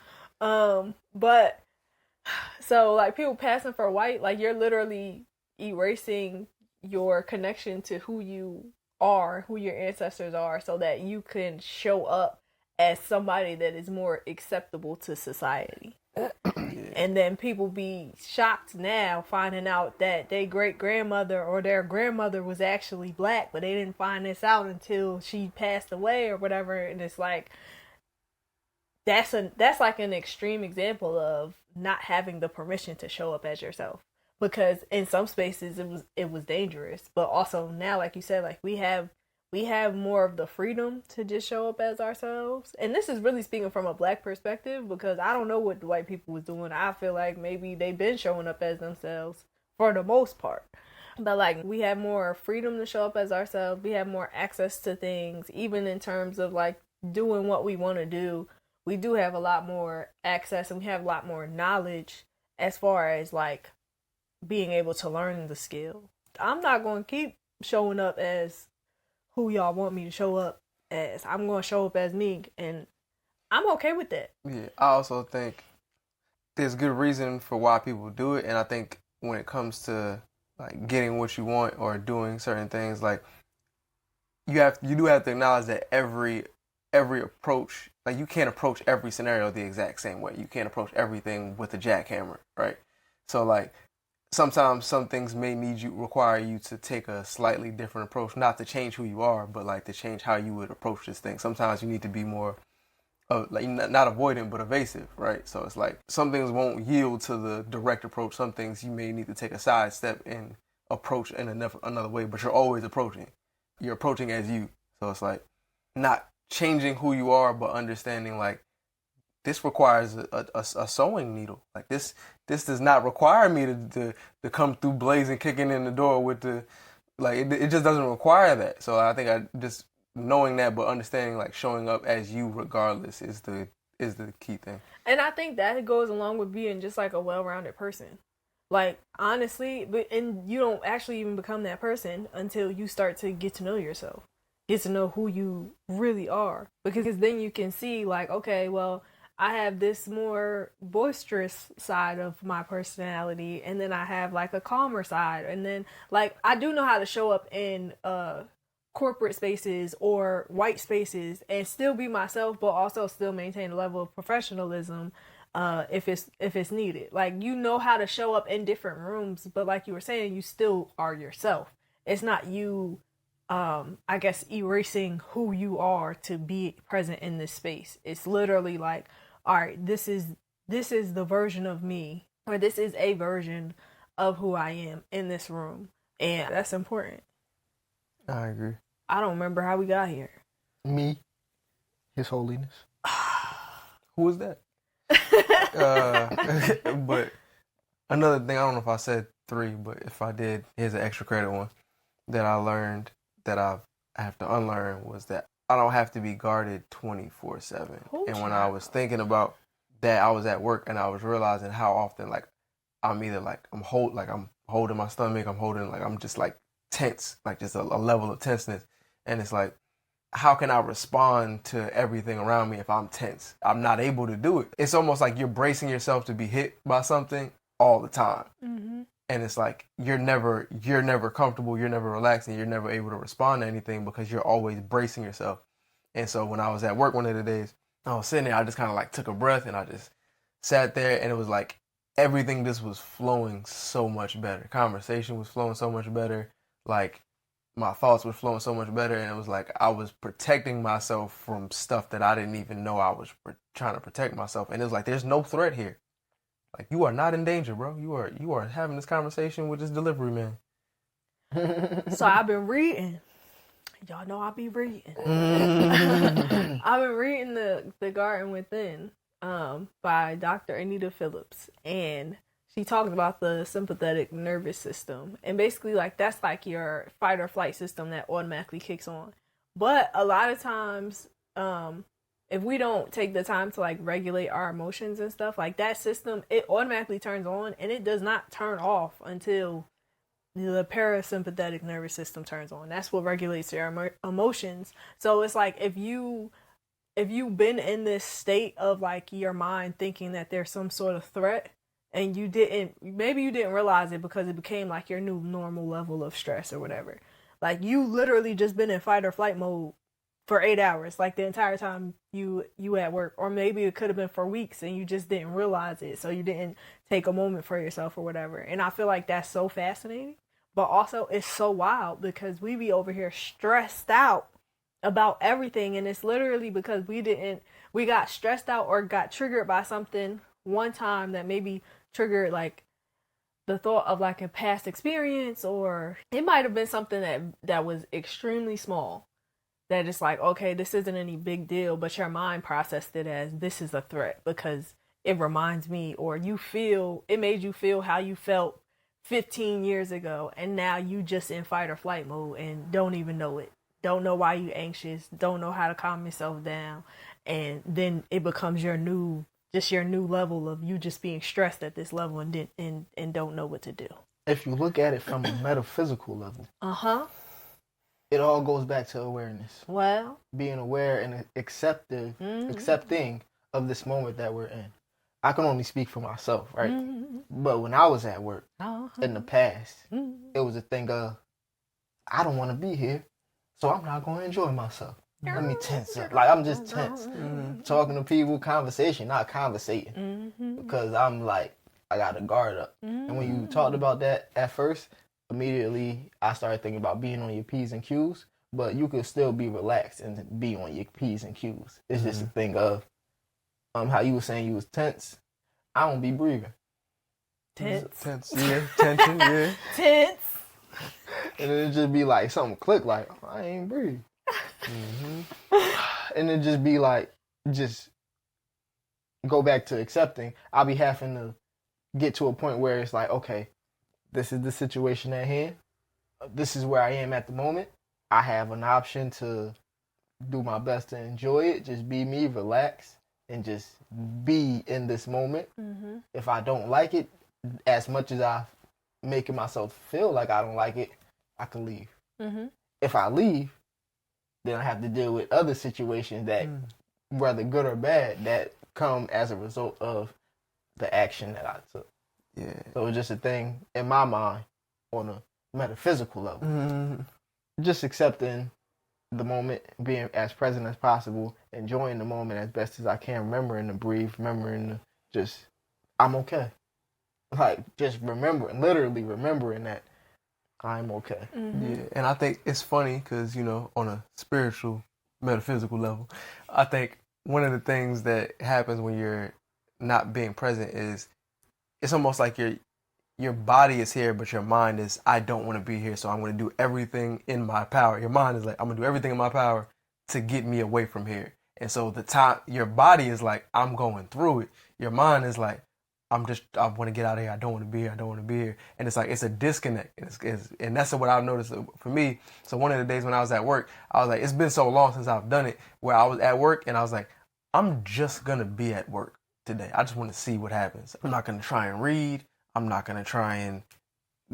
But so like people passing for white, like you're literally erasing your connection to who you are, who your ancestors are, so that you can show up as somebody that is more acceptable to society. And then people be shocked now finding out that their great-grandmother or their grandmother was actually black, but they didn't find this out until she passed away or whatever. And it's like that's like an extreme example of not having the permission to show up as yourself, because in some spaces it was dangerous, but also now, like you said, like we have more of the freedom to just show up as ourselves. And this is really speaking from a black perspective, because I don't know what the white people was doing. I feel like maybe they've been showing up as themselves for the most part. But like we have more freedom to show up as ourselves. We have more access to things, even in terms of like doing what we want to do. We do have a lot more access and we have a lot more knowledge as far as like being able to learn the skill. I'm not going to keep showing up as who y'all want me to show up as. I'm going to show up as me, and I'm okay with that. Yeah, I also think there's good reason for why people do it, and I think when it comes to like getting what you want or doing certain things, like you do have to acknowledge that every every approach, like you can't approach every scenario the exact same way. You can't approach everything with a jackhammer, right? So like sometimes some things may require you to take a slightly different approach, not to change who you are, but like to change how you would approach this thing. Sometimes you need to be more like not avoidant but evasive, right? So it's like some things won't yield to the direct approach. Some things you may need to take a side step and approach in another way, but you're always approaching. You're approaching as you. So it's like not changing who you are, but understanding like this requires a sewing needle. Like this does not require me to come through blazing, kicking in the door with the like it just doesn't require that. So I think I just knowing that, but understanding like showing up as you regardless is the key thing. And I think that goes along with being just like a well-rounded person. Like honestly, and you don't actually even become that person until you start to get to know yourself, get to know who you really are, because then you can see like, okay, well, I have this more boisterous side of my personality, and then I have like a calmer side, and then like I do know how to show up in corporate spaces or white spaces and still be myself, but also still maintain a level of professionalism if it's needed. Like you know how to show up in different rooms, but like you were saying, you still are yourself. It's not you I guess erasing who you are to be present in this space. It's literally like, all right, this is the version of me, or this is a version of who I am in this room, and that's important. I agree. I don't remember how we got here. Me, His Holiness. Who was that? But another thing, I don't know if I said 3, but if I did, here's an extra credit one that I learned that I have to unlearn was that I don't have to be guarded 24/7. And when I was thinking about that, I was at work and I was realizing how often like I'm either like I'm holding my stomach, I'm just like tense, like just a level of tenseness. And it's like, how can I respond to everything around me if I'm tense? I'm not able to do it. It's almost like you're bracing yourself to be hit by something all the time. Mm-hmm. And it's like you're never comfortable, you're never relaxing, you're never able to respond to anything because you're always bracing yourself. And so when I was at work one of the days, I was sitting there, I just kind of like took a breath and I just sat there, and it was like everything just was flowing so much better. Conversation was flowing so much better. Like my thoughts were flowing so much better, and it was like I was protecting myself from stuff that I didn't even know I was trying to protect myself. And it was like, there's no threat here. Like, you are not in danger, bro. You are having this conversation with this delivery man. So I've been reading. Y'all know I be reading. I've been reading the Garden Within by Dr. Anita Phillips, and she talks about the sympathetic nervous system, and basically like that's like your fight or flight system that automatically kicks on. But a lot of times, if we don't take the time to like regulate our emotions and stuff, like that system, it automatically turns on, and it does not turn off until the parasympathetic nervous system turns on. That's what regulates your emotions. So it's like if you've been in this state of like your mind thinking that there's some sort of threat, and maybe you didn't realize it because it became like your new normal level of stress or whatever. Like you literally just been in fight or flight mode for 8 hours, like the entire time you at work, or maybe it could have been for weeks and you just didn't realize it, so you didn't take a moment for yourself or whatever. And I feel like that's so fascinating, but also it's so wild because we be over here stressed out about everything, and it's literally because we got stressed out or got triggered by something one time that maybe triggered like the thought of like a past experience, or it might have been something that was extremely small, that it's like, okay, this isn't any big deal, but your mind processed it as this is a threat because it reminds me, or it made you feel how you felt 15 years ago, and now you just in fight or flight mode and don't even know it. Don't know why you anxious, don't know how to calm yourself down, and then it becomes your new level of you just being stressed at this level and don't know what to do. If you look at it from a metaphysical level, it all goes back to awareness. Well, being aware and accepting of this moment that we're in. I can only speak for myself, right? Mm-hmm. But when I was at work in the past, it was a thing of, I don't want to be here, so I'm not going to enjoy myself. let me tense up. Like, I'm just tense. Talking to people, conversation, not conversating. Because I'm like, I got to guard up. And when you talked about that at first, immediately I started thinking about being on your P's and Q's. But you could still be relaxed and be on your P's and Q's. It's just a thing of how you were saying you was tense. I don't be breathing. Tense. Yeah. Tension, yeah. Tense. And then it just be like something click, like, oh, I ain't breathe. And it just be like, just go back to accepting. I'll be having to get to a point where it's like, okay, this is the situation at hand. This is where I am at the moment. I have an option to do my best to enjoy it, just be me, relax, and just be in this moment. If I don't like it, as much as I'm making myself feel like I don't like it, I can leave. If I leave, then I have to deal with other situations that, whether good or bad, that come as a result of the action that I took. Yeah. So it's just a thing in my mind on a metaphysical level. Just accepting the moment, being as present as possible, enjoying the moment as best as I can, remembering to breathe, remembering to just, I'm okay. Like, just literally remembering that I'm okay. Yeah, and I think it's funny because, you know, on a spiritual, metaphysical level, I think one of the things that happens when you're not being present is it's almost like your body is here, but your mind is, I don't want to be here, so I'm going to do everything in my power. Your mind is like, I'm going to do everything in my power to get me away from here. And so your body is like, I'm going through it. Your mind is like, I want to get out of here. I don't want to be here. I don't want to be here. And it's like, it's a disconnect. And that's what I've noticed for me. So one of the days when I was at work, I was like, it's been so long since I've done it, where I was at work and I was like, I'm just going to be at work today. I just want to see what happens. I'm not going to try and read. I'm not going to try and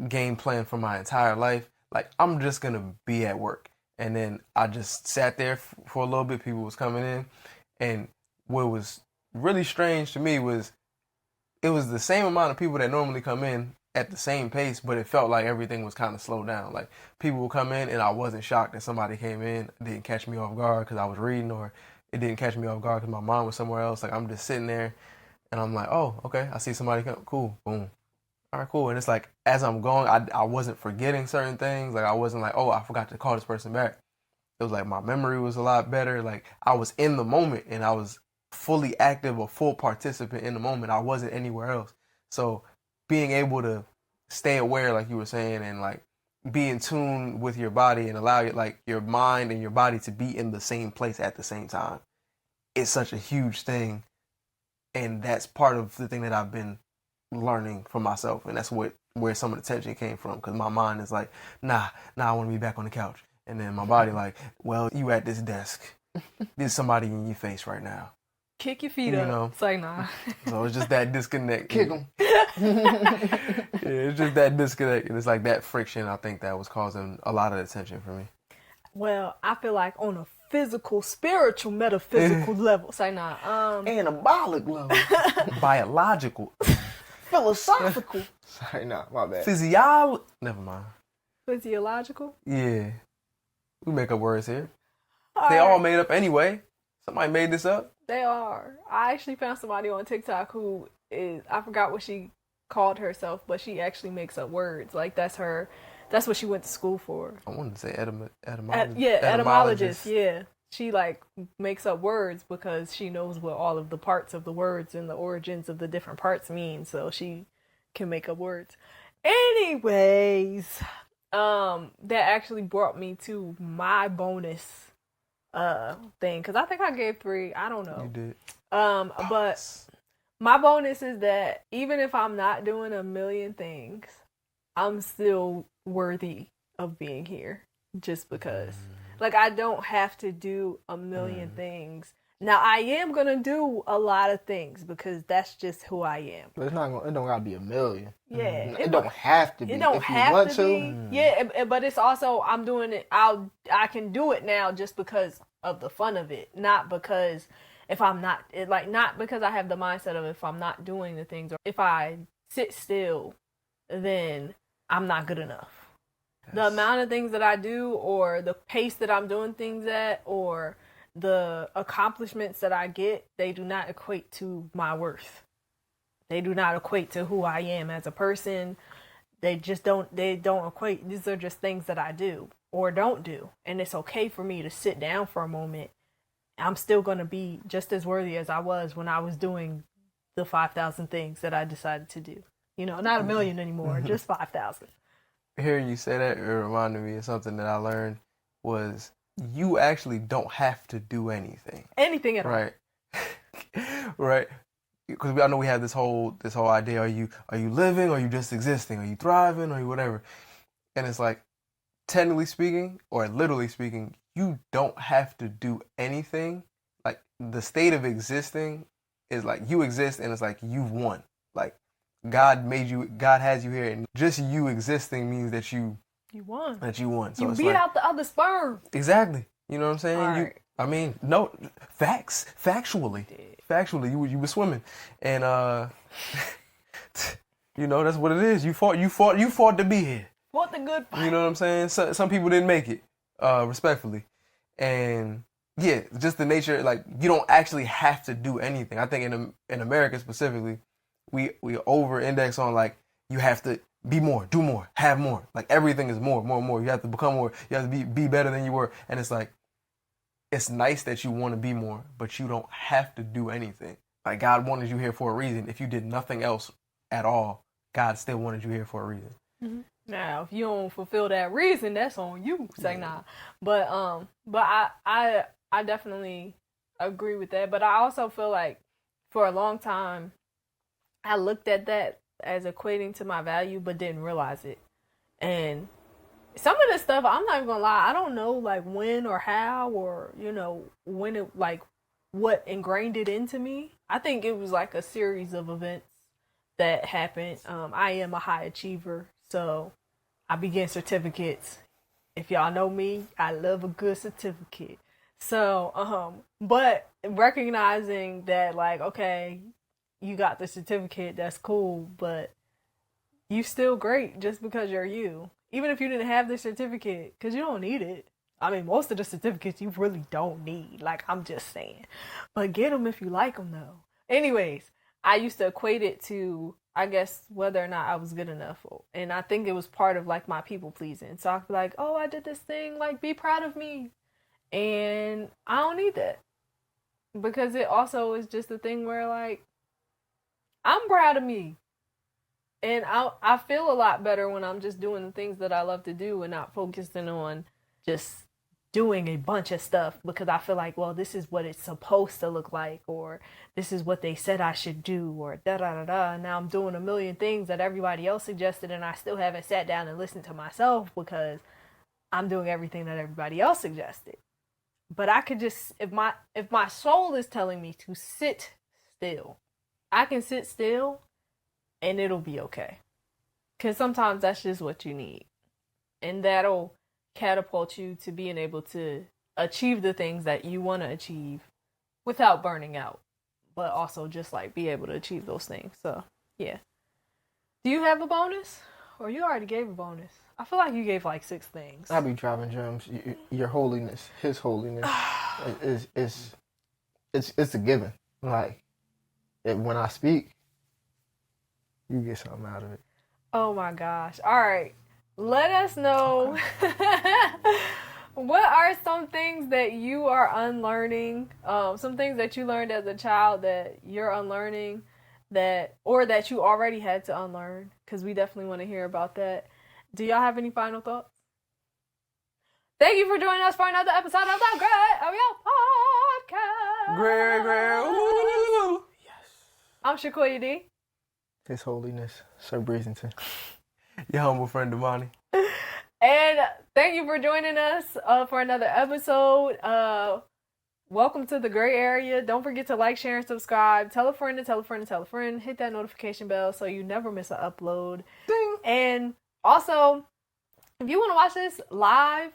game plan for my entire life. Like, I'm just going to be at work. And then I just sat there for a little bit. People was coming in. And what was really strange to me was it was the same amount of people that normally come in at the same pace, but it felt like everything was kind of slowed down. Like, people would come in and I wasn't shocked that somebody came in, didn't catch me off guard because I was reading, or it didn't catch me off guard because my mind was somewhere else. Like, I'm just sitting there and I'm like, oh, okay, I see somebody come. Cool, boom. All right, cool. And it's like, as I'm going, I wasn't forgetting certain things. Like, I wasn't like, oh, I forgot to call this person back. It was like my memory was a lot better. Like, I was in the moment and I was fully active, a full participant in the moment. I wasn't anywhere else. So being able to stay aware, like you were saying, and like be in tune with your body and allow your mind and your body to be in the same place at the same time, it's such a huge thing. And that's part of the thing that I've been learning for myself. And that's where some of the tension came from, because my mind is like, nah, I want to be back on the couch. And then my body like, well, you at this desk. There's somebody in your face right now. Kick your feet up. Know? It's like, nah. So it's just that disconnect. Kick them. Yeah, it's just that disconnect. And it's like that friction, I think, that was causing a lot of the tension for me. Well, I feel like on a physical, spiritual, metaphysical level. It's like, nah. Anabolic level. Biological. Philosophical. Sorry, nah, my bad. Never mind. Physiological? Yeah. We make up words here. They all made up anyway. Somebody made this up. They are. I actually found somebody on TikTok who is, I forgot what she called herself, but she actually makes up words. Like, that's what she went to school for. I wanted to say etymologist. Etymologist, yeah. She, like, makes up words because she knows what all of the parts of the words and the origins of the different parts mean, so she can make up words. Anyways, that actually brought me to my bonus thing, because I think I gave 3. I don't know. You did. But my bonus is that even if I'm not doing a million things, I'm still worthy of being here, just because. Like, I don't have to do a million things. Now, I am gonna do a lot of things because that's just who I am. But it don't gotta be a million. Yeah, it don't have to be. It don't if have you want to be. Yeah, but it's also, I'm doing it. I can do it now just because of the fun of it, not because not because I have the mindset of if I'm not doing the things, or if I sit still, then I'm not good enough. The amount of things that I do, or the pace that I'm doing things at, or the accomplishments that I get, they do not equate to my worth. They do not equate to who I am as a person. They don't equate. These are just things that I do or don't do. And it's okay for me to sit down for a moment. I'm still going to be just as worthy as I was when I was doing the 5,000 things that I decided to do. You know, not a million anymore, just 5,000. Hearing you say that, it reminded me of something that I learned was you actually don't have to do anything. Anything at all. Right. Right. Because I know we have this whole idea: are you living, or are you just existing, are you thriving, or you whatever? And it's like, technically speaking, or literally speaking, you don't have to do anything. Like, the state of existing is like you exist, and it's like you've won. Like, God has you here, and just you existing means that you won. So you it's beat like, out the other sperm. Exactly. You know what I'm saying? Right. No, factually, you were swimming, and you know, that's what it is. You fought to be here. Fought the good fight. You know what I'm saying? Some people didn't make it, respectfully, and yeah, just the nature. Like, you don't actually have to do anything. I think in America specifically, we over-index on, like, you have to be more, do more, have more. Like, everything is more. You have to become more. You have to be better than you were, and it's like, it's nice that you want to be more, but you don't have to do anything. Like, God wanted you here for a reason. If you did nothing else at all, God still wanted you here for a reason. Mm-hmm. Now, if you don't fulfill that reason, that's on you. Say nah. But I definitely agree with that. But I also feel like for a long time, I looked at that as equating to my value, but didn't realize it. And some of this stuff, I'm not even gonna lie, I don't know, like, when or how, or, you know, when it, like, what ingrained it into me. I think it was like a series of events that happened. I am a high achiever, so I be getting certificates. If y'all know me, I love a good certificate. So, but recognizing that, like, okay, you got the certificate, that's cool, but you still great just because you're you. Even if you didn't have the certificate, because you don't need it. I mean, most of the certificates you really don't need. Like, I'm just saying. But get them if you like them, though. Anyways, I used to equate it to, I guess, whether or not I was good enough. And I think it was part of, like, my people pleasing. So I'd be like, oh, I did this thing. Like, be proud of me. And I don't need that. Because it also is just a thing where, like, I'm proud of me. And I feel a lot better when I'm just doing the things that I love to do and not focusing on just doing a bunch of stuff because I feel like, well, this is what it's supposed to look like, or this is what they said I should do, or da-da-da-da. And now I'm doing a million things that everybody else suggested, and I still haven't sat down and listened to myself because I'm doing everything that everybody else suggested. But I could just, if my soul is telling me to sit still, I can sit still and it'll be okay. Because sometimes that's just what you need. And that'll catapult you to being able to achieve the things that you want to achieve without burning out. But also just, like, be able to achieve those things. So, yeah. Do you have a bonus? Or you already gave a bonus? I feel like you gave, like, 6 things. I be dropping gems. Your holiness, his holiness, it's a given. Like, when I speak, you get something out of it. Oh my gosh. All right. Let us know what are some things that you are unlearning, some things that you learned as a child that you're unlearning, or that you already had to unlearn, because we definitely want to hear about that. Do y'all have any final thoughts? Thank you for joining us for another episode of the Grae Area Podcast. Grae. Yes. I'm Shakoya D. His holiness, Sir Breezington. Your humble friend, Damani. And thank you for joining us for another episode. Welcome to the Grae Area. Don't forget to like, share, and subscribe. Tell a friend to tell a friend to tell a friend. Hit that notification bell so you never miss an upload. Ding. And also, if you want to watch this live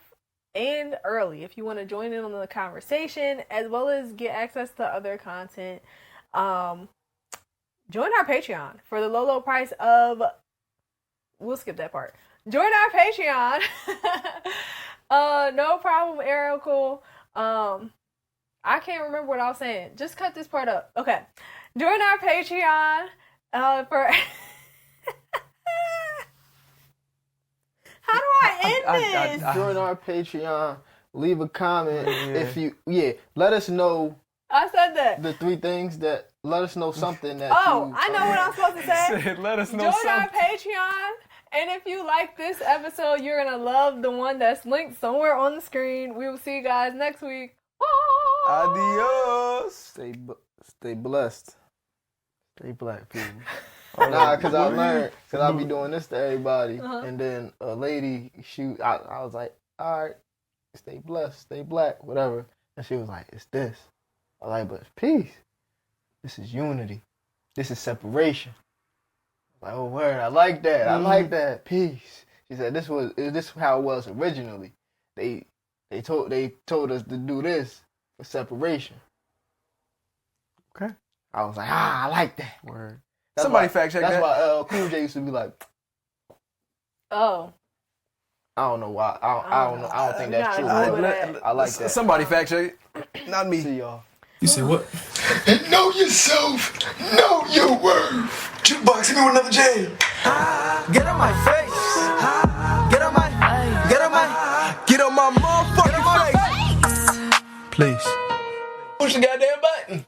and early, if you want to join in on the conversation as well as get access to other content, join our Patreon for the low price of, we'll skip that part. join our Patreon. No problem, Erical. I can't remember what I was saying. Just cut this part up. Okay. Join our Patreon for how do I end this? Join our Patreon. Leave a comment if you let us know. I said that. The 3 things that let us know something that I know what I'm supposed to say. Let us know Join something. our Patreon. And if you like this episode, you're going to love the one that's linked somewhere on the screen. We will see you guys next week. Bye. Adios. Stay blessed. Stay black, people. Nah, because I learned, because I be doing this to everybody. And then a lady, I was like, all right, stay blessed, stay black, whatever. And she was like, it's this. I was like, but it's peace. This is unity. This is separation. Like, oh, word, I like that. I like that. Peace. She said, this is how it was originally. They told us to do this for separation. Okay. I was like, I like that. Word. That's Somebody why, fact check that's that. That's why Cool J used to be like, Oh. I don't know why. I don't think that's true. I like that. Somebody fact check it. Not me. See y'all. You say what? Know yourself. Know your worth. Jukebox, hit me with another jam. Get on my face. Get on my motherfucking face. Please. Push the goddamn button.